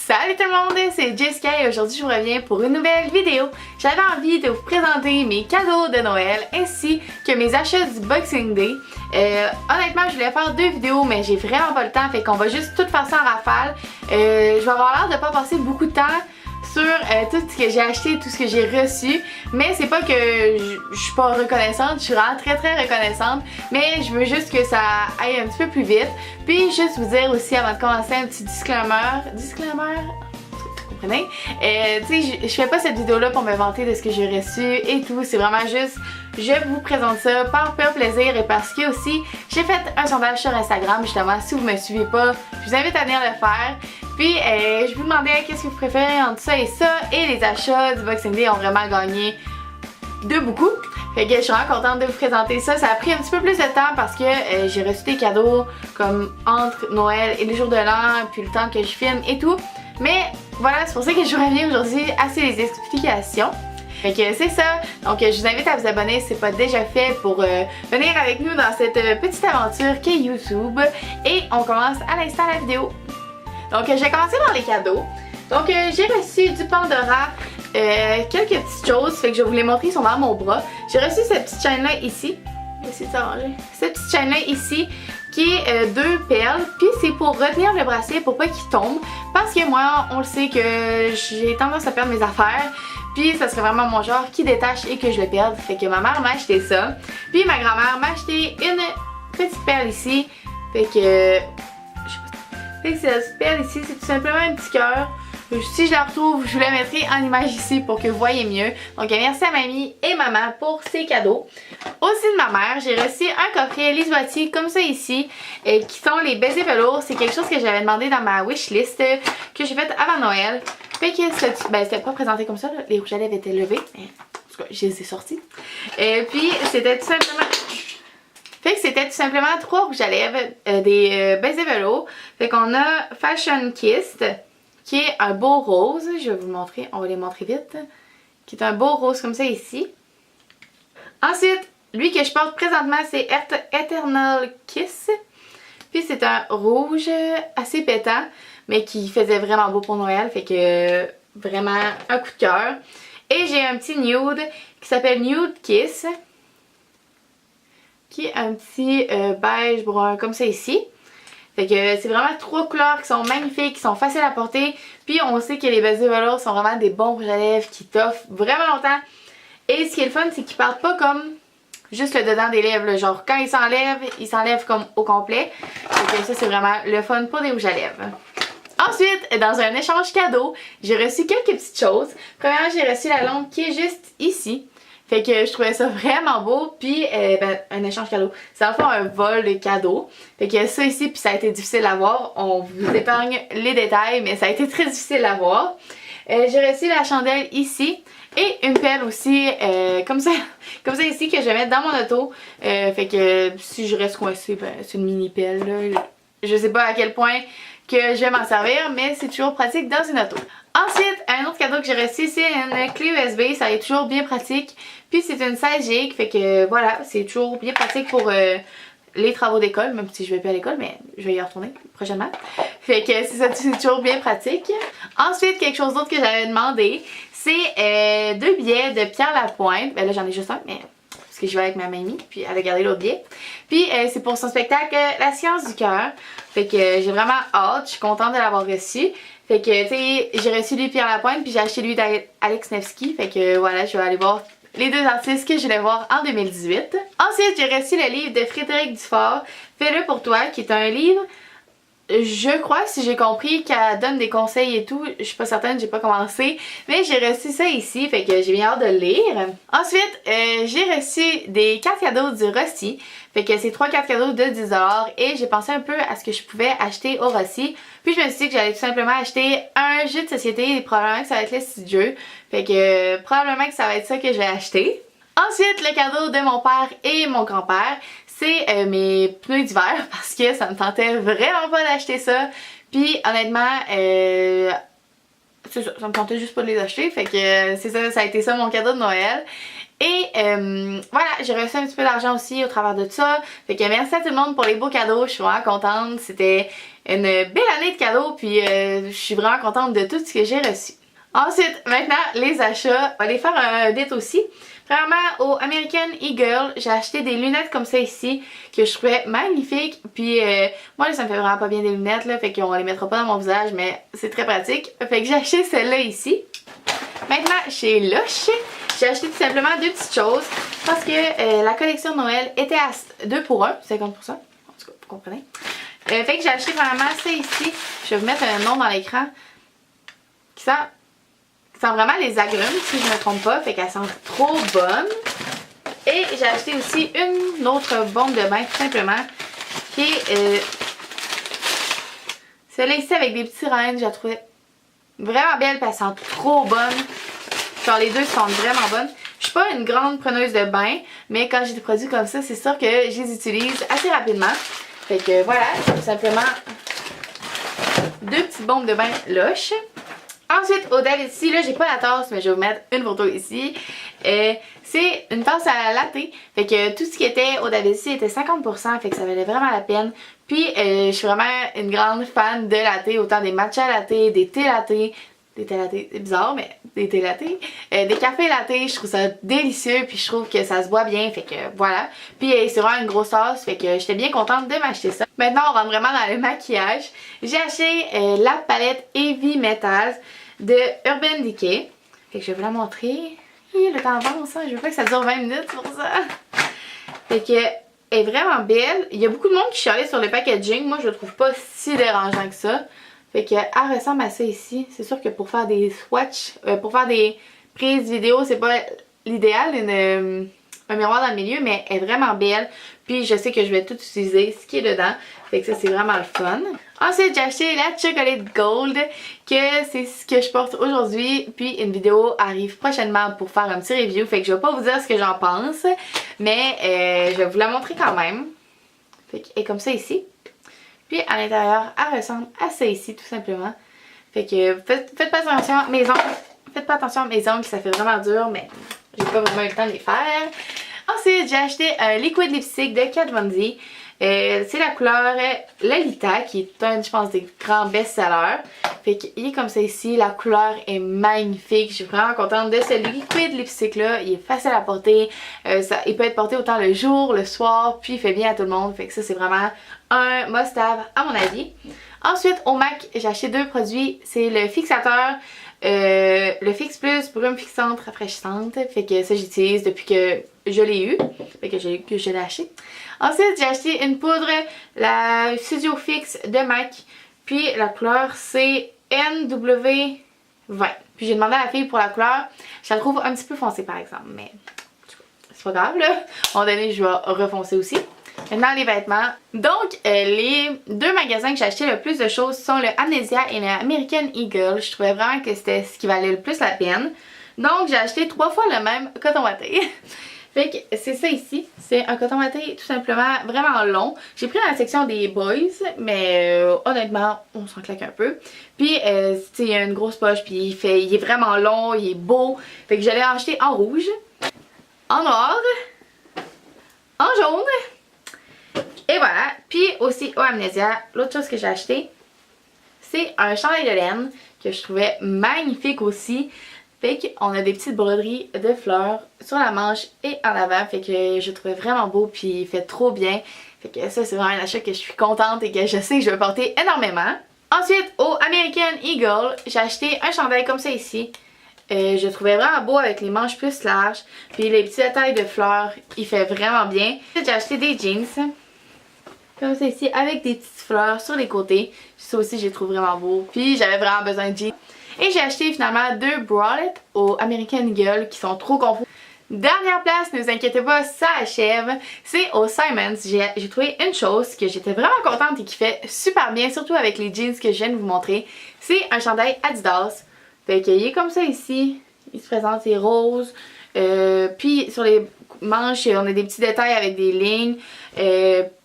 Salut tout le monde, c'est Jessica et aujourd'hui je vous reviens pour une nouvelle vidéo. J'avais envie de vous présenter mes cadeaux de Noël ainsi que mes achats du Boxing Day. Honnêtement je voulais faire deux vidéos mais j'ai vraiment pas le temps, fait qu'on va juste tout faire ça en rafale. Je vais avoir l'air de pas passer beaucoup de temps sur tout ce que j'ai acheté, tout ce que j'ai reçu, mais c'est pas que je suis pas reconnaissante, je suis vraiment très reconnaissante, mais je veux juste que ça aille un petit peu plus vite. Puis juste vous dire aussi avant de commencer un petit disclaimer, vous comprenez? Tu sais, je fais pas cette vidéo là pour me vanter de ce que j'ai reçu et tout, c'est vraiment juste je vous présente ça par pur plaisir et parce que aussi j'ai fait un sondage sur Instagram justement. Si vous me suivez pas, je vous invite à venir le faire. Puis je vous demandais qu'est-ce que vous préférez entre ça et les achats du Boxing Day ont vraiment gagné de beaucoup. Fait que je suis vraiment contente de vous présenter ça. Ça a pris un petit peu plus de temps parce que j'ai reçu des cadeaux comme entre Noël et les jours de l'an, puis le temps que je filme et tout. Mais voilà, c'est pour ça que je reviens aujourd'hui à ces explications. Fait que c'est ça, donc je vous invite à vous abonner si c'est pas déjà fait pour venir avec nous dans cette petite aventure qu'est YouTube. Et on commence à l'instant la vidéo. Donc je vais commencer par les cadeaux. Donc j'ai reçu du Pandora, quelques petites choses, fait que je vais vous les montrer, ils sont dans mon bras. J'ai reçu cette petite chaîne là ici, je vais essayer de s'arranger. Cette petite chaîne là ici qui est deux perles, puis c'est pour retenir le bracelet pour pas qu'il tombe. Parce que moi on le sait que j'ai tendance à perdre mes affaires. Puis ça serait vraiment mon genre qui détache et que je le perde. Fait que ma mère m'a acheté ça. Puis ma grand-mère m'a acheté une petite perle ici. Fait que cette petite perle ici, c'est tout simplement un petit cœur. Si je la retrouve, je vous la mettrai en image ici pour que vous voyez mieux. Donc merci à mamie et maman pour ces cadeaux. Aussi de ma mère, j'ai reçu un coffret Lisotti comme ça ici, qui sont les baisers velours. C'est quelque chose que j'avais demandé dans ma wishlist que j'ai faite avant Noël. Fait que c'était pas présenté comme ça, là. Les rouges à lèvres étaient levés, mais en tout cas, je les ai sortis. Puis c'était tout simplement... Fait que c'était tout simplement 3 rouges à lèvres, des baisers velours. Fait qu'on a Fashion Kissed, qui est un beau rose. Je vais vous le montrer, on va les montrer vite. Qui est un beau rose comme ça ici. Ensuite, lui que je porte présentement, c'est Eternal Kiss. Puis c'est un rouge assez pétant, mais qui faisait vraiment beau pour Noël. Fait que vraiment un coup de cœur. Et j'ai un petit nude qui s'appelle Nude Kiss. Qui est un petit beige brun comme ça ici. Fait que c'est vraiment 3 couleurs qui sont magnifiques, qui sont faciles à porter. Puis on sait que les baisers velours sont vraiment des bons rouges à lèvres qui t'offrent vraiment longtemps. Et ce qui est le fun, c'est qu'ils partent pas comme juste le dedans des lèvres. Là. Genre quand ils s'enlèvent comme au complet. Fait que ça c'est vraiment le fun pour des rouges à lèvres. Ensuite, dans un échange cadeau, j'ai reçu quelques petites choses. Premièrement, j'ai reçu la lampe qui est juste ici. Fait que je trouvais ça vraiment beau, puis un échange cadeau. C'est en fait un vol de cadeau. Fait que ça ici, puis ça a été difficile à voir. On vous épargne les détails, mais ça a été très difficile à voir. J'ai reçu la chandelle ici et une pelle aussi, comme ça ici que je vais mettre dans mon auto. Fait que si je reste coincée, c'est une mini pelle là. Je sais pas à quel point que je vais m'en servir, mais c'est toujours pratique dans une auto. Ensuite, un autre cadeau que j'ai reçu, c'est une clé USB, ça est toujours bien pratique. Puis c'est une 16 GB, fait que voilà, c'est toujours bien pratique pour les travaux d'école, même si je vais plus à l'école, mais je vais y retourner prochainement. Fait que c'est toujours bien pratique. Ensuite, quelque chose d'autre que j'avais demandé, c'est 2 billets de Pierre Lapointe. Ben là j'en ai juste un, mais parce que je vais avec ma mamie, puis elle a gardé l'autre billet. Puis c'est pour son spectacle La Science du Cœur. Fait que j'ai vraiment hâte, je suis contente de l'avoir reçu. Fait que tu sais, j'ai reçu lui Pierre Lapointe, puis j'ai acheté lui d'Alex Nevsky. Fait que voilà, je vais aller voir les deux artistes que je voulais voir en 2018. Ensuite, j'ai reçu le livre de Frédéric Dufort, Fais-le pour toi, qui est un livre, je crois, si j'ai compris, qu'elle donne des conseils et tout. Je suis pas certaine, j'ai pas commencé. Mais j'ai reçu ça ici, fait que j'ai bien hâte de le lire. Ensuite, j'ai reçu des cartes cadeaux du Rossi. Fait que c'est 3 cartes cadeaux de 10$ et j'ai pensé un peu à ce que je pouvais acheter au Rossi. Puis je me suis dit que j'allais tout simplement acheter un jeu de société et probablement que ça va être le style jeu. Fait que probablement que ça va être ça que je vais acheter. Ensuite, le cadeau de mon père et mon grand-père, c'est mes pneus d'hiver parce que ça me tentait vraiment pas d'acheter ça. Puis honnêtement, c'est ça me tentait juste pas de les acheter. Fait que c'est ça, ça a été ça mon cadeau de Noël. Et voilà, j'ai reçu un petit peu d'argent aussi au travers de ça. Fait que merci à tout le monde pour les beaux cadeaux, je suis vraiment contente. C'était une belle année de cadeaux, puis je suis vraiment contente de tout ce que j'ai reçu. Ensuite, maintenant, les achats, on va les faire un bit aussi. Premièrement, au American Eagle, j'ai acheté des lunettes comme ça ici, que je trouvais magnifiques. Puis moi, ça me fait vraiment pas bien des lunettes, là, fait qu'on les mettra pas dans mon visage, mais c'est très pratique. Fait que j'ai acheté celle-là ici. Maintenant, chez Lush, j'ai acheté tout simplement deux petites choses parce que la collection de Noël était à 2 pour 1, 50%. En tout cas, vous comprenez. Fait que j'ai acheté vraiment ça ici. Je vais vous mettre un nom dans l'écran. Qui sent vraiment les agrumes, si je ne me trompe pas. Fait qu'elle sent trop bonne. Et j'ai acheté aussi une autre bombe de bain, tout simplement. Qui est celle-là ici avec des petits reines. Je la trouvais vraiment belle, puis elle sent trop bonne. Genre les deux sont vraiment bonnes. Je suis pas une grande preneuse de bain, mais quand j'ai des produits comme ça, c'est sûr que je les utilise assez rapidement. Fait que voilà, tout simplement deux petites bombes de bain Lush. Ensuite, au Davidsy, là j'ai pas la tasse, mais je vais vous mettre une photo ici. C'est une tasse à latte. Fait que tout ce qui était au Davidsy était 50%, fait que ça valait vraiment la peine. Puis je suis vraiment une grande fan de latte, autant des matcha latte, des thé latte. Des thé latte, c'est bizarre, mais des thé latte. Des cafés latte, je trouve ça délicieux, puis je trouve que ça se boit bien, fait que voilà. Puis c'est vraiment une grosse tasse, fait que j'étais bien contente de m'acheter ça. Maintenant, on rentre vraiment dans le maquillage. J'ai acheté la palette Heavy Metals de Urban Decay. Fait que je vais vous la montrer. Le temps avance, hein? Je veux pas que ça dure 20 minutes pour ça. Fait que elle est vraiment belle. Il y a beaucoup de monde qui chialait sur le packaging. Moi, je le trouve pas si dérangeant que ça. Fait qu'elle ressemble à ça ici. C'est sûr que pour faire des swatchs, pour faire des prises vidéo, c'est pas l'idéal, un miroir dans le milieu, mais elle est vraiment belle. Puis je sais que je vais tout utiliser, ce qui est dedans. Fait que ça, c'est vraiment le fun. Ensuite, j'ai acheté la Chocolate Gold, que c'est ce que je porte aujourd'hui. Puis une vidéo arrive prochainement pour faire un petit review. Fait que je vais pas vous dire ce que j'en pense, mais je vais vous la montrer quand même. Fait qu'elle est comme ça ici. Puis à l'intérieur, elle ressemble à ça ici, tout simplement. Fait que faites pas attention à mes ongles. Faites pas attention à mes ongles, ça fait vraiment dur, mais j'ai pas vraiment eu le temps de les faire. Ensuite, j'ai acheté un liquid lipstick de Kat Von D. C'est la couleur Lalita, qui est un, je pense, des grands best-sellers. Fait qu'il est comme ça ici. La couleur est magnifique. Je suis vraiment contente de ce liquid lipstick-là. Il est facile à porter. Il peut être porté autant le jour, le soir, puis il fait bien à tout le monde. Fait que ça, c'est vraiment un must-have à mon avis. Ensuite, au MAC, j'ai acheté deux produits. C'est le fixateur. Le Fix Plus brume fixante rafraîchissante. Fait que ça, j'utilise depuis que je l'ai eu. Fait que je l'ai acheté. Ensuite, j'ai acheté une poudre, la Studio Fix de MAC. Puis la couleur, c'est NW20. Puis j'ai demandé à la fille pour la couleur. Je la trouve un petit peu foncée par exemple. Mais c'est pas grave là. À un moment donné, je vais refoncer aussi. Maintenant, les vêtements. Donc, les deux magasins que j'ai acheté le plus de choses sont le Amnesia et le American Eagle. Je trouvais vraiment que c'était ce qui valait le plus la peine. Donc, j'ai acheté 3 fois le même coton watté. Fait que c'est ça ici. C'est un coton watté tout simplement vraiment long. J'ai pris dans la section des boys, mais honnêtement, on s'en claque un peu. Puis, il y a une grosse poche, puis il est vraiment long, il est beau. Fait que je l'ai acheté en rouge, en noir, en jaune. Et voilà, puis aussi au Amnesia, l'autre chose que j'ai acheté, c'est un chandail de laine que je trouvais magnifique aussi. Fait qu'on a des petites broderies de fleurs sur la manche et en avant, fait que je trouvais vraiment beau puis il fait trop bien. Fait que ça, c'est vraiment un achat que je suis contente et que je sais que je vais porter énormément. Ensuite, au American Eagle, j'ai acheté un chandail comme ça ici. Je le trouvais vraiment beau avec les manches plus larges, puis les petits détails de fleurs, il fait vraiment bien. J'ai acheté des jeans comme ça ici, avec des petites fleurs sur les côtés. Ça aussi, je les trouve vraiment beau. Puis j'avais vraiment besoin de jeans. Et j'ai acheté finalement deux bralettes au American Eagle qui sont trop confus. Dernière place, ne vous inquiétez pas, ça achève. C'est au Simons. J'ai trouvé une chose que j'étais vraiment contente et qui fait super bien, surtout avec les jeans que je viens de vous montrer. C'est un chandail Adidas. Fait qu'il est comme ça ici. Il se présente, c'est rose. Puis sur les manches, on a des petits détails avec des lignes.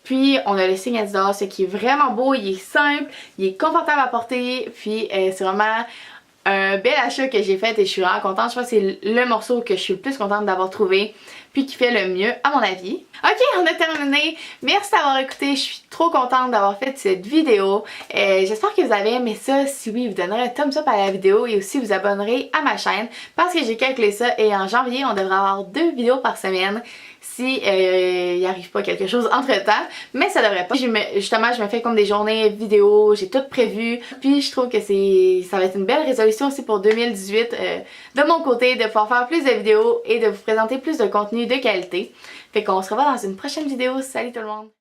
Puis on a le signe Adidas qui est vraiment beau, il est simple, il est confortable à porter. Puis c'est vraiment un bel achat que j'ai fait et je suis vraiment contente. Je pense que c'est le morceau que je suis le plus contente d'avoir trouvé puis qui fait le mieux à mon avis. Ok, on a terminé. Merci d'avoir écouté. Je suis trop contente d'avoir fait cette vidéo. J'espère que vous avez aimé ça. Si oui, vous donnerez un thumbs up à la vidéo et aussi vous abonnerez à ma chaîne parce que j'ai calculé ça et en janvier, on devrait avoir 2 vidéos par semaine si il arrive pas quelque chose entre temps, mais ça devrait pas. Justement, je me fais comme des journées vidéo, j'ai tout prévu, puis je trouve que ça va être une belle résolution aussi pour 2018 de mon côté, de pouvoir faire plus de vidéos et de vous présenter plus de contenu de qualité. Fait qu'on se revoit dans une prochaine vidéo. Salut tout le monde!